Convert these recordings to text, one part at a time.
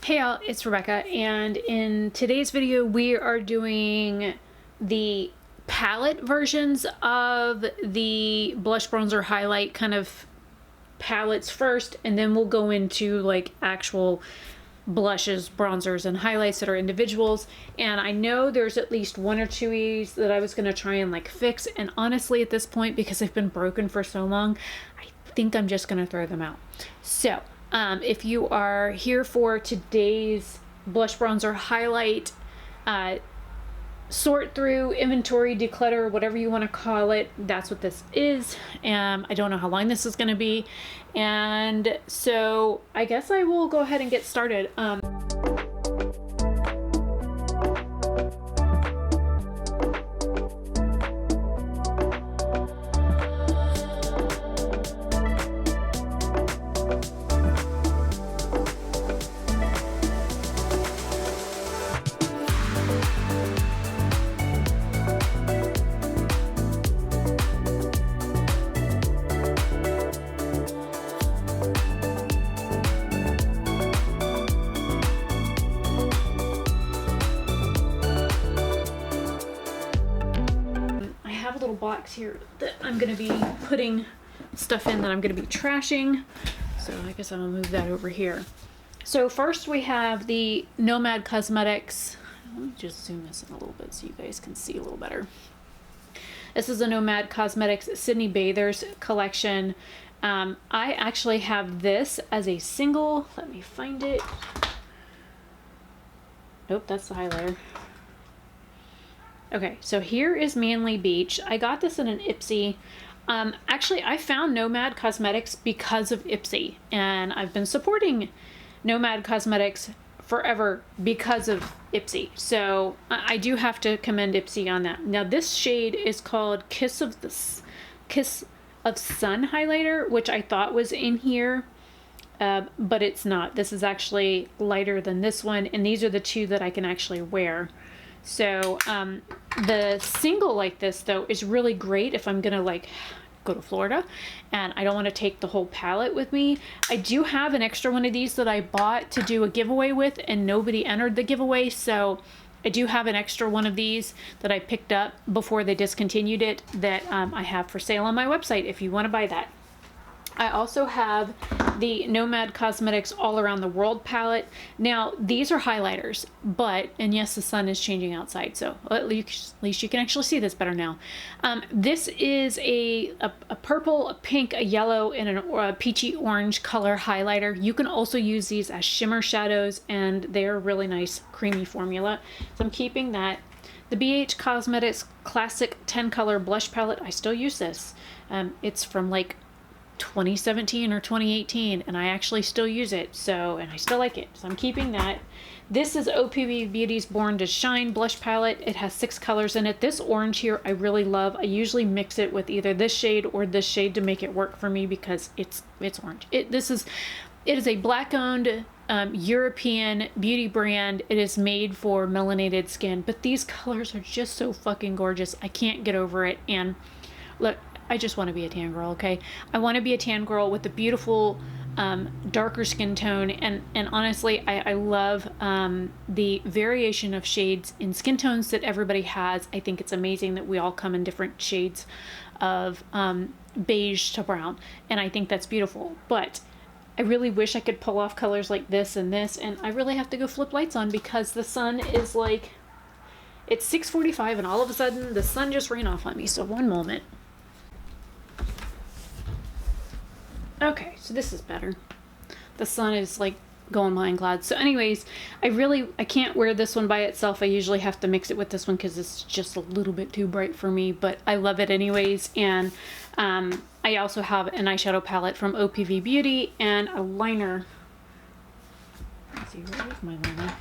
Hey all, it's Rebecca, and in today's video we are doing the palette versions of the blush bronzer highlight kind of palettes first, and then we'll go into like actual blushes, bronzers, and highlights that are individuals. And I know there's at least one or two of these that I was going to try and like fix, and honestly at this point, because they've been broken for so long, I think I'm just going to throw them out. So if you are here for today's blush bronzer highlight, sort through, inventory, declutter, whatever you want to call it, that's what this is. I don't know how long this is going to be, and so I guess I will go ahead and get started. Box here that I'm going to be putting stuff in that I'm going to be trashing, so I guess I'm going to move that over here. So first we have the Nomad Cosmetics. Let me just zoom this in a little bit so you guys can see a little better. This is a Nomad Cosmetics Sydney Bathers collection. I actually have this as a single. Let me find it. Nope, that's the highlighter. Okay, so here is Manly Beach. I got this in an Ipsy. Actually, I found Nomad Cosmetics because of Ipsy, and I've been supporting Nomad Cosmetics forever because of Ipsy. So I do have to commend Ipsy on that. Now this shade is called Kiss of Sun highlighter, which I thought was in here, but it's not. This is actually lighter than this one, and these are the two that I can actually wear. So the single like this though is really great if I'm gonna like go to Florida and I don't want to take the whole palette with me. I do have an extra one of these that I bought to do a giveaway with, and nobody entered the giveaway, so I do have an extra one of these that I picked up before they discontinued it that I have for sale on my website if you want to buy that. I also have the Nomad Cosmetics All Around the World palette. Now, these are highlighters, but, and yes, the sun is changing outside, so at least you can actually see this better now. This is a purple, a pink, a yellow, and a peachy orange color highlighter. You can also use these as shimmer shadows, and they're a really nice creamy formula. So I'm keeping that. The BH Cosmetics Classic 10 Color Blush Palette, I still use this. It's from like 2017 or 2018, and I actually still use it, so, and I still like it, so I'm keeping that. This is OPV Beauty's Born to Shine blush palette. It has 6 colors in it. This orange here I really love. I usually mix it with either this shade or this shade to make it work for me because it's orange. It is a black owned European beauty brand. It is made for melanated skin, but these colors are just so fucking gorgeous. I can't get over it. And look, I just want to be a tan girl, okay? I want to be a tan girl with a beautiful darker skin tone, and honestly I love the variation of shades in skin tones that everybody has. I think it's amazing that we all come in different shades of beige to brown, and I think that's beautiful. But I really wish I could pull off colors like this, and I really have to go flip lights on because the sun is like, it's 6:45 and all of a sudden the sun just ran off on me. So one moment. Okay, so this is better. The sun is like going behind clouds. So anyways, I can't wear this one by itself. I usually have to mix it with this one because it's just a little bit too bright for me, but I love it anyways. And I also have an eyeshadow palette from OPV Beauty and a liner. Let's see, where is my liner?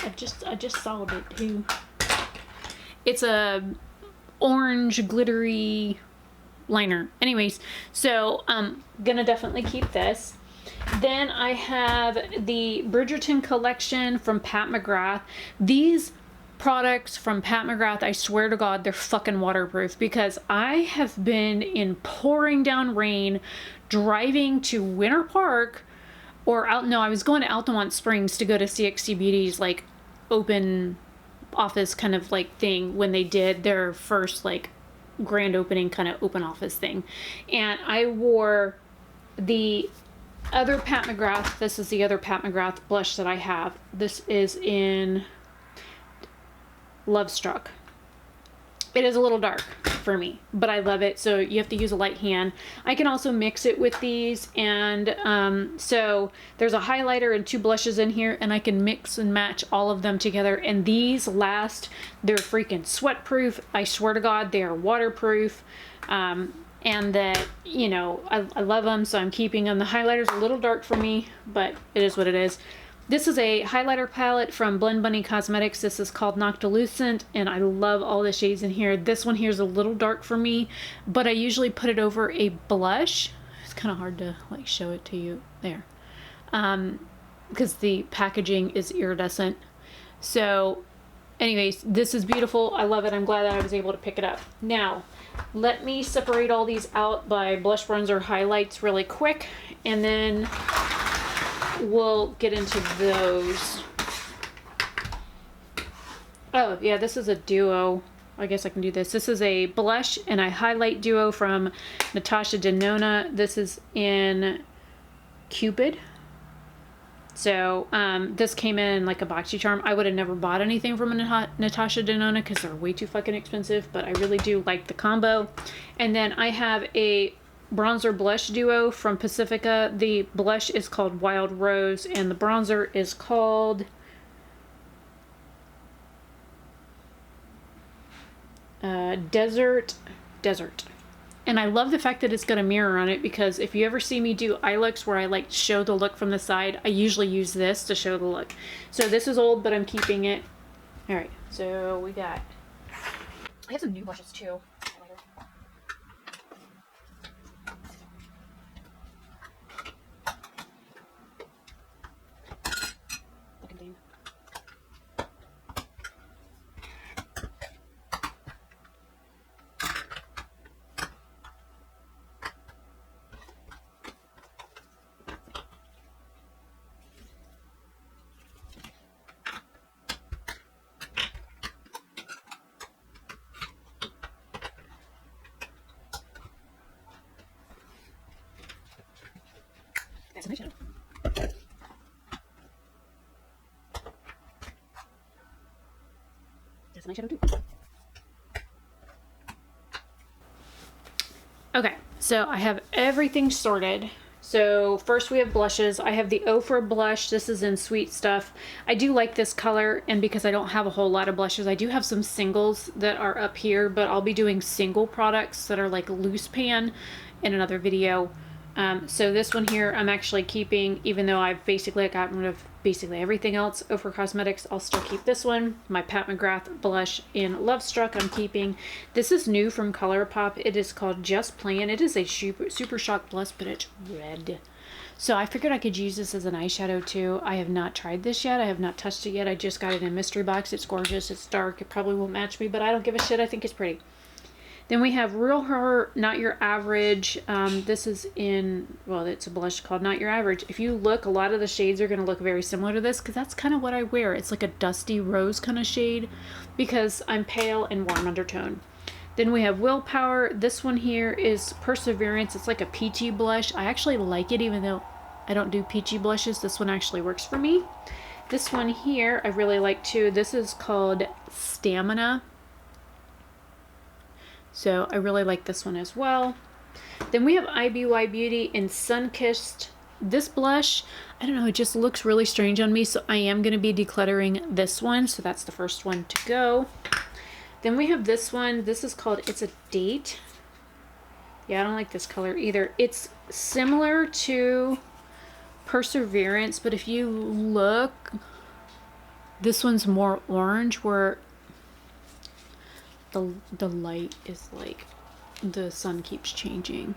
I just saw it too. It's a orange glittery liner. Anyways, so I'm gonna definitely keep this. Then I have the Bridgerton collection from Pat McGrath. These products from Pat McGrath, I swear to God, they're fucking waterproof, because I have been in pouring down rain driving to Winter Park or no, I was going to Altamont Springs to go to CXC Beauty's like open office kind of like thing when they did their first like grand opening kind of open office thing. And I wore the other Pat McGrath. This is the other Pat McGrath blush that I have. This is in Love Struck. It is a little dark for me, but I love it. So you have to use a light hand. I can also mix it with these. And so there's a highlighter and 2 blushes in here, and I can mix and match all of them together. And these last, they're freaking sweat proof. I swear to God, they are waterproof. And that, you know, I love them, so I'm keeping them. The highlighter's a little dark for me, but it is what it is. This is a highlighter palette from Blend Bunny Cosmetics. This is called Noctilucent, and I love all the shades in here. This one here is a little dark for me, but I usually put it over a blush. It's kind of hard to like show it to you there, because the packaging is iridescent. So anyways, this is beautiful. I love it. I'm glad that I was able to pick it up. Now, let me separate all these out by blush, bronzer, highlights really quick, and then we'll get into those. Oh yeah, this is a duo. I guess I can do this. This is a blush and a highlight duo from Natasha Denona. This is in Cupid. So this came in like a BoxyCharm. I would have never bought anything from Natasha Denona because they're way too fucking expensive, but I really do like the combo. And then I have a bronzer blush duo from Pacifica. The blush is called Wild Rose and the bronzer is called Desert. And I love the fact that it's got a mirror on it, because if you ever see me do eye looks where I like show the look from the side, I usually use this to show the look. So this is old, but I'm keeping it. All right, so we got, I have some new blushes too. That's a nice shadow. That's a nice shadow too. Okay, so I have everything sorted. So first we have blushes. I have the Ofra blush. This is in Sweet Stuff. I do like this color, and because I don't have a whole lot of blushes, I do have some singles that are up here, but I'll be doing single products that are like loose pan in another video. So this one here I'm actually keeping, even though I've basically gotten rid of basically everything else. Ofra Cosmetics, I'll still keep this one. My Pat McGrath blush in Love Struck I'm keeping. This is new from ColourPop. It is called Just Plain. It is a super shock blush, but it's red. So I figured I could use this as an eyeshadow too. I have not tried this yet. I have not touched it yet. I just got it in a mystery box. It's gorgeous. It's dark. It probably won't match me, but I don't give a shit. I think it's pretty. Then we have Real Her, Not Your Average. This is in, well, it's a blush called Not Your Average. If you look, a lot of the shades are going to look very similar to this, because that's kind of what I wear. It's like a dusty rose kind of shade, because I'm pale and warm undertone. Then we have Willpower. This one here is Perseverance. It's like a peachy blush. I actually like it, even though I don't do peachy blushes. This one actually works for me. This one here I really like too. This is called Stamina. So I really like this one as well. Then we have IBY Beauty in Sunkissed. This blush, I don't know, it just looks really strange on me, so I am going to be decluttering this one. So that's the first one to go. Then we have this one. This is called It's a Date. Yeah, I don't like this color either. It's similar to Perseverance, but if you look, this one's more orange, where the light is like, the sun keeps changing.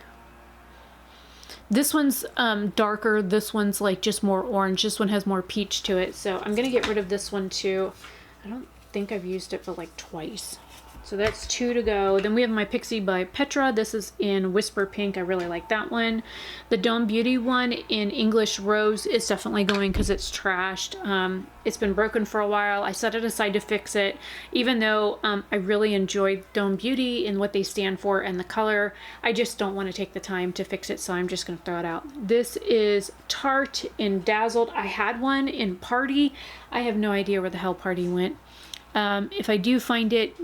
This one's darker. This one's like just more orange. This one has more peach to it. So I'm gonna get rid of this one too. I don't think I've used it but like twice. So that's 2 to go. Then we have my Pixie by Petra. This is in Whisper Pink. I really like that one. The Dome Beauty one in English Rose is definitely going because it's trashed. It's been broken for a while. I set it aside to fix it. Even though I really enjoyed Dome Beauty and what they stand for and the color, I just don't want to take the time to fix it, so I'm just going to throw it out. This is Tarte in Dazzled. I had one in Party. I have no idea where the hell Party went. If I do find it,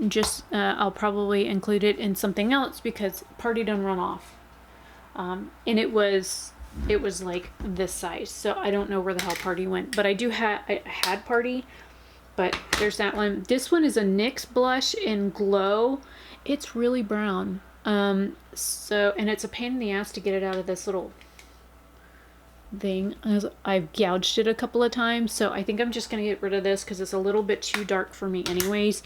I'll probably include it in something else because Party done run off. And it was like this size, so I don't know where the hell Party went. But I had Party, but there's that one. This one is a NYX blush in Glow. It's really brown. And it's a pain in the ass to get it out of this little thing. I've gouged it a couple of times, so I think I'm just gonna get rid of this because it's a little bit too dark for me anyways.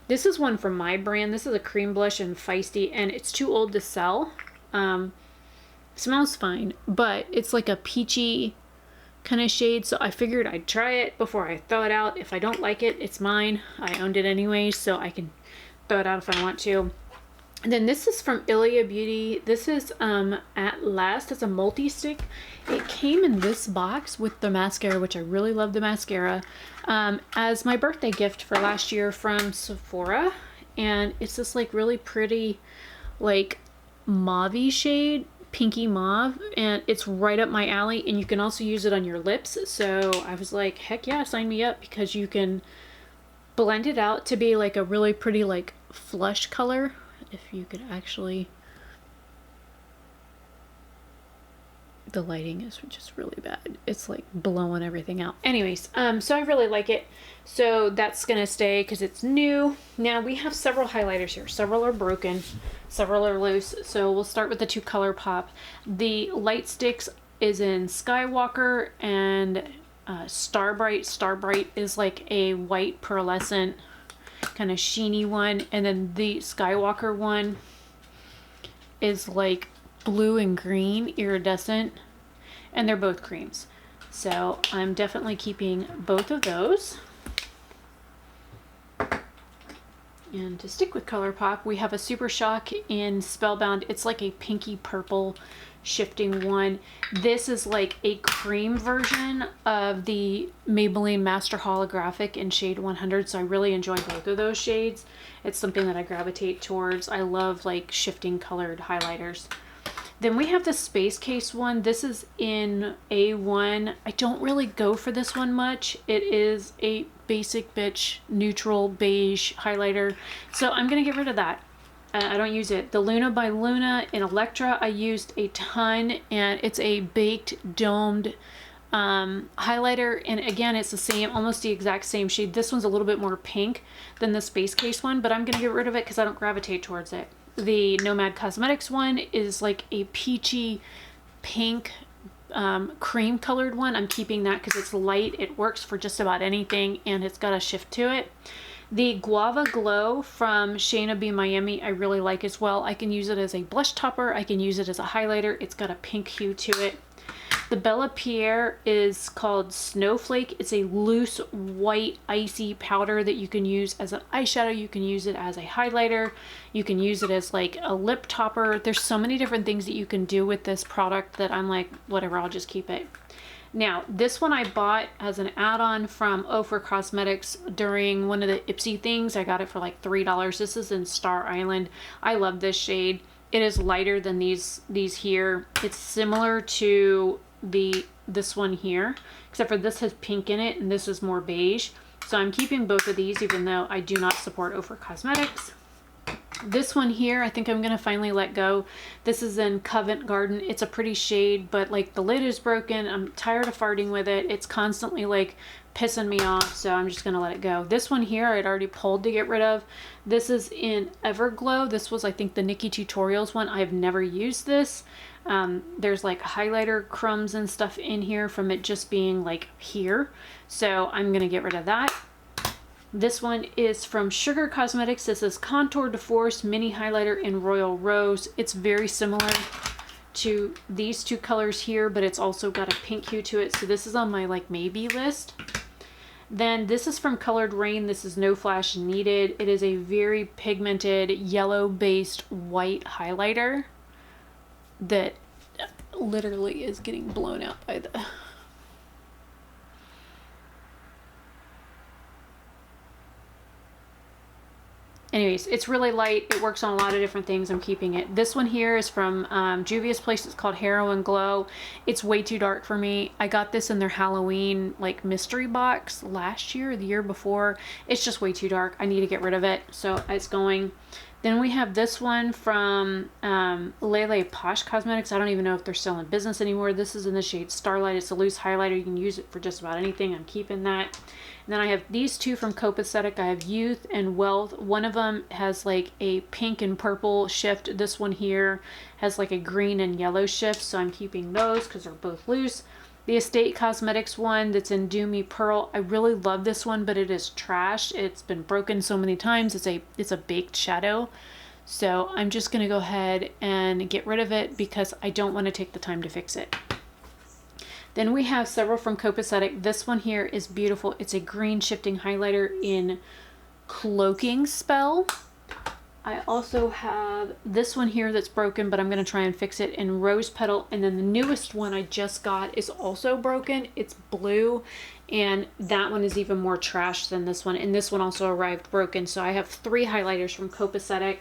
This is one from my brand. This is a cream blush in Feisty, and it's too old to sell. Smells fine, but it's like a peachy kind of shade, so I figured I'd try it before I throw it out. If I don't like it, it's mine. I owned it anyways, so I can throw it out if I want to. And then this is from Ilia Beauty. This is At Last. It's a multi-stick. It came in this box with the mascara, which I really love the mascara, as my birthday gift for last year from Sephora. And it's this like really pretty like mauve-y shade, pinky mauve, and it's right up my alley. And you can also use it on your lips. So I was like, heck yeah, sign me up, because you can blend it out to be like a really pretty like flush color. If you could actually, the lighting is just really bad. It's like blowing everything out. Anyways, so I really like it. So that's gonna stay because it's new. Now we have several highlighters here. Several are broken, several are loose. So we'll start with the 2 ColourPop. The Light Sticks is in Skywalker and Starbright. Starbright is like a white pearlescent kind of sheeny one, and then the Skywalker one is like blue and green iridescent, and they're both creams. So I'm definitely keeping both of those. And to stick with ColourPop, we have a Super Shock in Spellbound. It's like a pinky purple shifting one. This is like a cream version of the Maybelline Master Holographic in shade 100, so I really enjoy both of those shades. It's something that I gravitate towards. I love like shifting colored highlighters. Then we have the Space Case one. This is in A1. I don't really go for this one much. It is a basic bitch neutral beige highlighter, so I'm gonna get rid of that. I don't use it. The Luna by Luna in Electra, I used a ton, and it's a baked domed highlighter, and again, it's the same, almost the exact same shade. This one's a little bit more pink than the Space Case one, but I'm gonna get rid of it because I don't gravitate towards it. The Nomad Cosmetics one is like a peachy pink cream colored one. I'm keeping that because it's light, it works for just about anything, and it's got a shift to it. The Guava Glow from Shayna B. Miami I really like as well. I can use it as a blush topper. I can use it as a highlighter. It's got a pink hue to it. The Bella Pierre is called Snowflake. It's a loose white icy powder that you can use as an eyeshadow. You can use it as a highlighter. You can use it as like a lip topper. There's so many different things that you can do with this product that I'm like, whatever, I'll just keep it. Now, this one I bought as an add-on from Ofer Cosmetics during one of the Ipsy things. I got it for like $3. This is in Star Island. I love this shade. It is lighter than these here. It's similar to this one here, except for this has pink in it and this is more beige. So I'm keeping both of these, even though I do not support Ofer Cosmetics. This one here, I think I'm gonna finally let go. This is in Covent Garden. It's a pretty shade, but like the lid is broken. I'm tired of farting with it. It's constantly like pissing me off, so I'm just gonna let it go. This one here I'd already pulled to get rid of. This is in Everglow. This was, I think, the Nikki Tutorials one. I've never used this. There's like highlighter crumbs and stuff in here from it just being like here, so I'm gonna get rid of that. This one is from Sugar Cosmetics. This is Contour de Force Mini Highlighter in Royal Rose. It's very similar to these two colors here, but it's also got a pink hue to it. So this is on my like maybe list. Then this is from Colored Rain. This is No Flash Needed. It is a very pigmented yellow based white highlighter that literally is getting blown out by the... Anyways, it's really light. It works on a lot of different things. I'm keeping it. This one here is from Juvia's Place. It's called Heroin Glow. It's way too dark for me. I got this in their Halloween like mystery box last year or the year before. It's just way too dark. I need to get rid of it. So it's going. Then we have this one from Lele Posh Cosmetics. I don't even know if they're still in business anymore. This is in the shade Starlight. It's a loose highlighter. You can use it for just about anything. I'm keeping that. And then I have these two from Copacetic. I have Youth and Wealth. One of them has like a pink and purple shift. This one here has like a green and yellow shift. So I'm keeping those because they're both loose. The Estate Cosmetics one that's in Do Me Pearl. I really love this one, but it is trash. It's been broken so many times. It's a baked shadow. So I'm just going to go ahead and get rid of it because I don't want to take the time to fix it. Then we have several from Copacetic. This one here is beautiful. It's a green shifting highlighter in Cloaking Spell. I also have this one here that's broken, but I'm going to try and fix it in Rose Petal. And then the newest one I just got is also broken. It's blue, and that one is even more trash than this one. And this one also arrived broken. So I have 3 highlighters from Copacetic.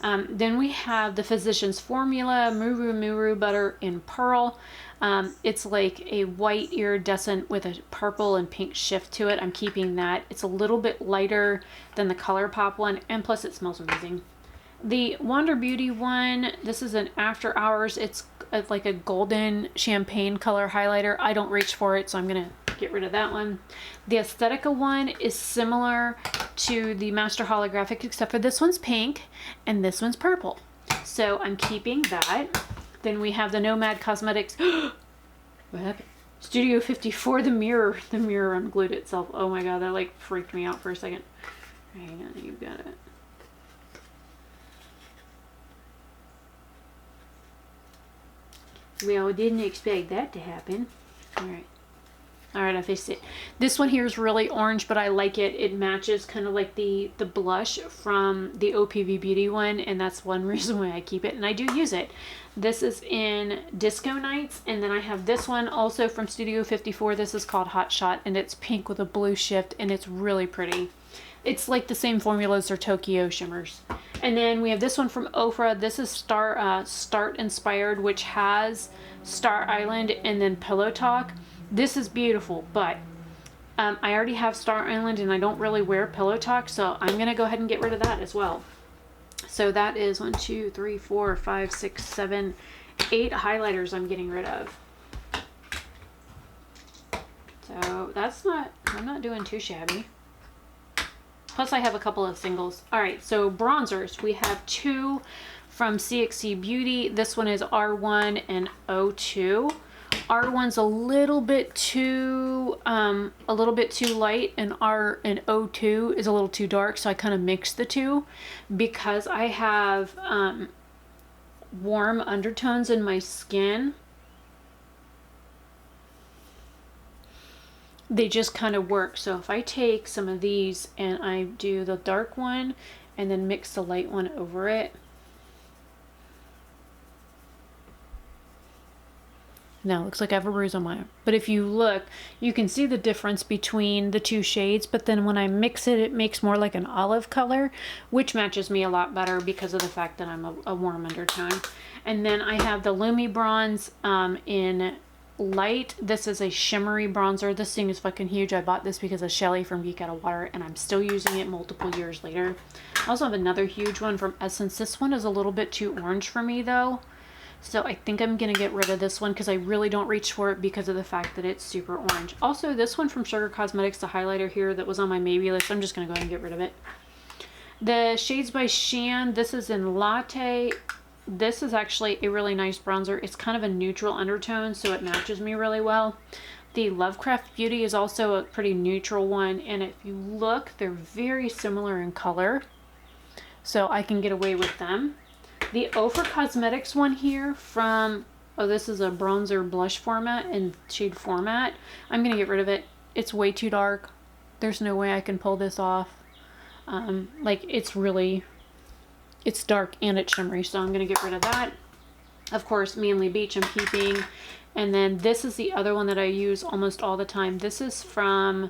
Then we have the Physicians Formula Muru Muru Butter in Pearl. It's like a white iridescent with a purple and pink shift to it. I'm keeping that. It's a little bit lighter than the ColourPop one, and plus it smells amazing. The Wander Beauty one, this is an After Hours. It's like a golden champagne color highlighter. I don't reach for it, so I'm going to get rid of that one. The Aesthetica one is similar to the Master Holographic, except for this one's pink and this one's purple. So I'm keeping that. Then we have the Nomad Cosmetics. What happened? Studio 54, the mirror unglued itself. Oh my god, that like freaked me out for a second. Hang on, you got it. Well, didn't expect that to happen. Alright, I fixed it. This one here is really orange, but I like it. It matches kind of like the blush from the OPV Beauty one, and that's one reason why I keep it, and I do use it. This is in Disco Nights, and then I have this one also from Studio 54. This is called Hot Shot, and it's pink with a blue shift, and it's really pretty. It's like the same formula as their Tokyo shimmers. And then we have this one from Ofra. This is Start Inspired, which has Star Island and then Pillow Talk. This is beautiful, but I already have Star Island and I don't really wear Pillow Talk, so I'm going to go ahead and get rid of that as well. So that is 1, 2, 3, 4, 5, 6, 7, 8 highlighters I'm getting rid of. So I'm not doing too shabby. Plus I have a couple of singles. Alright, so bronzers. We have 2 from CXC Beauty. This one is R1 and O2. R1's a little bit too light, and O2 is a little too dark, so I kind of mix the two because I have warm undertones in my skin. They just kind of work. So if I take some of these and I do the dark one and then mix the light one over it. Now it looks like I have a bruise on my arm. But if you look, you can see the difference between the two shades, but then when I mix it, it makes more like an olive color, which matches me a lot better because of the fact that I'm a warm undertone. And then I have the Lumi Bronze in Light. This is a shimmery bronzer. This thing is fucking huge. I bought this because of Shelly from Geek Out of Water, and I'm still using it multiple years later. I also have another huge one from Essence. This one is a little bit too orange for me though. So I think I'm going to get rid of this one because I really don't reach for it because of the fact that it's super orange. Also, this one from Sugar Cosmetics, the highlighter here that was on my maybe list, I'm just going to go ahead and get rid of it. The Shades by Shan, this is in Latte. This is actually a really nice bronzer. It's kind of a neutral undertone, so it matches me really well. The Lovecraft Beauty is also a pretty neutral one, and if you look, they're very similar in color, so I can get away with them. The Ofra Cosmetics one here from, this is a bronzer blush format in shade Format. I'm going to get rid of it. It's way too dark. There's no way I can pull this off. Like it's dark and it's shimmery, so I'm gonna get rid of that. Of course, Manly Beach I'm keeping. And then this is the other one that I use almost all the time. This is from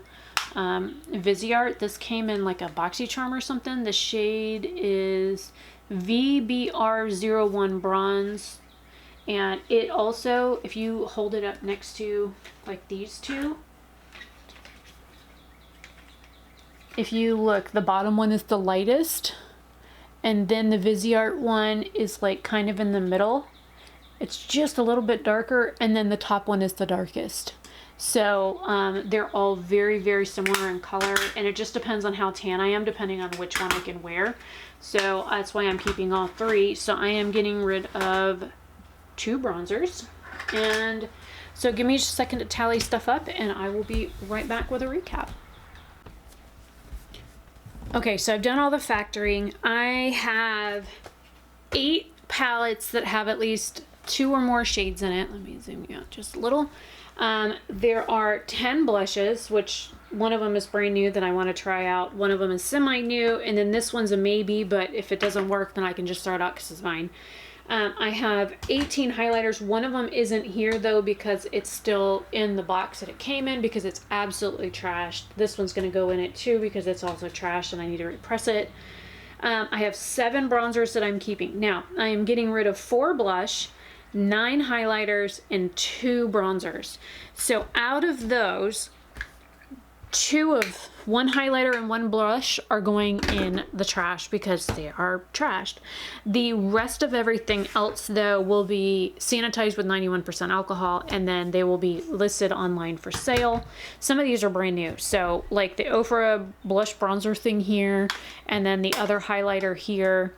Viseart. This came in like a BoxyCharm or something. The shade is VBR01 Bronze. And it also, if you hold it up next to like these two, if you look, the bottom one is the lightest, and then the Viseart one is like kind of in the middle. It's just a little bit darker, and then the top one is the darkest. So they're all very, very similar in color, and it just depends on how tan I am, depending on which one I can wear. So that's why I'm keeping all three. So I am getting rid of 2 bronzers. And so give me just a second to tally stuff up, and I will be right back with a recap. Okay, so I've done all the factoring. I have 8 palettes that have at least 2 or more shades in it. Let me zoom you out just a little. There are 10 blushes, which one of them is brand new that I want to try out. One of them is semi-new, and then this one's a maybe, but if it doesn't work, then I can just throw it out because it's mine. I have 18 highlighters. One of them isn't here though because it's still in the box that it came in because it's absolutely trashed. This one's going to go in it too because it's also trashed and I need to repress it. I have 7 bronzers that I'm keeping. Now, I am getting rid of 4 blush, 9 highlighters, and 2 bronzers. So out of those, 1 highlighter and 1 blush are going in the trash because they are trashed. The rest of everything else though will be sanitized with 91% alcohol, and then they will be listed online for sale. Some of these are brand new. So like the Ofra blush bronzer thing here, and then the other highlighter here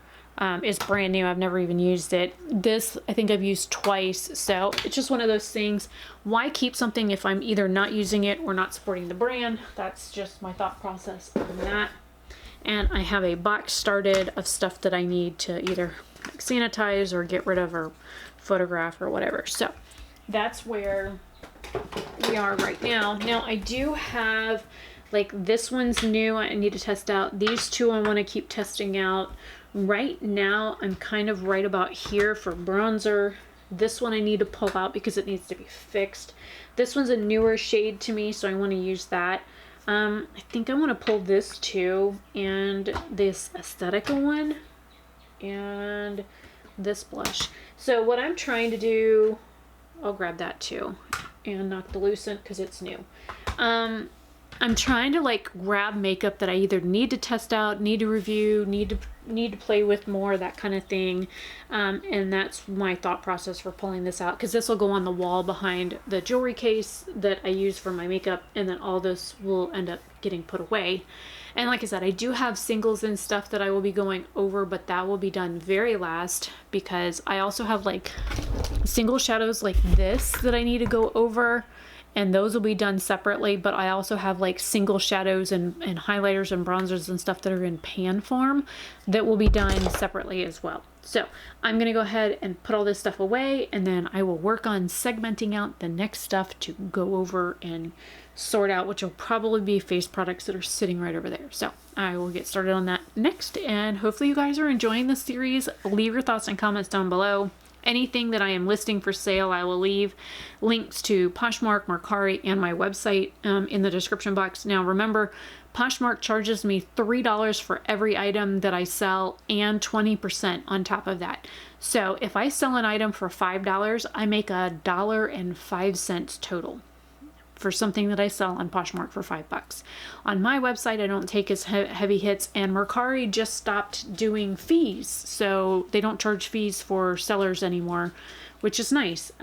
is brand new. I've never even used it. This I think I've used twice, so it's just one of those things. Why keep something if I'm either not using it or not supporting the brand? That's just my thought process on that. And I have a box started of stuff that I need to either like sanitize or get rid of or photograph or whatever. So that's where we are right now. Now I do have, like, this one's new I need to test out. These 2 I want to keep testing out. Right now I'm kind of right about here for bronzer. This one I need to pull out because it needs to be fixed. This one's a newer shade to me, so I want to use that. I think I want to pull this too, and this Aesthetica one, and this blush. So what I'm trying to do, I'll grab that too and knock the lucent because it's new. I'm trying to like grab makeup that I either need to test out, need to review, need to play with more, that kind of thing. And that's my thought process for pulling this out, because this will go on the wall behind the jewelry case that I use for my makeup, and then all this will end up getting put away. And like I said, I do have singles and stuff that I will be going over, but that will be done very last, because I also have like single shadows like this that I need to go over, and those will be done separately. But I also have like single shadows and highlighters and bronzers and stuff that are in pan form that will be done separately as well. So I'm gonna go ahead and put all this stuff away, and then I will work on segmenting out the next stuff to go over and sort out, which will probably be face products that are sitting right over there. So I will get started on that next, and hopefully you guys are enjoying this series. Leave your thoughts and comments down below. Anything that I am listing for sale, I will leave links to Poshmark, Mercari, and my website in the description box. Now remember, Poshmark charges me $3 for every item that I sell, and 20% on top of that. So if I sell an item for $5, I make $1.05 total for something that I sell on Poshmark for $5. On my website, I don't take as heavy hits, and Mercari just stopped doing fees, so they don't charge fees for sellers anymore, which is nice.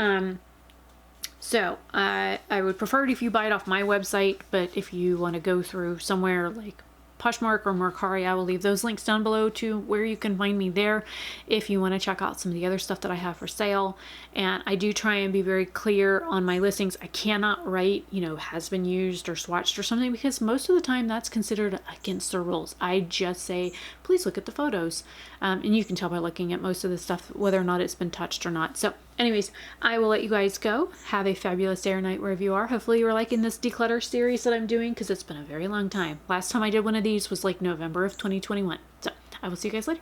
So I would prefer it if you buy it off my website, but if you want to go through somewhere like Poshmark or Mercari, I will leave those links down below to where you can find me there if you want to check out some of the other stuff that I have for sale. And I do try and be very clear on my listings. I cannot write, you know, has been used or swatched or something, because most of the time that's considered against the rules. I just say, please look at the photos. And you can tell by looking at most of the stuff whether or not it's been touched or not. So anyways, I will let you guys go. Have a fabulous day or night wherever you are. Hopefully you are liking this declutter series that I'm doing, because it's been a very long time. Last time I did one of these was like November of 2021. So I will see you guys later.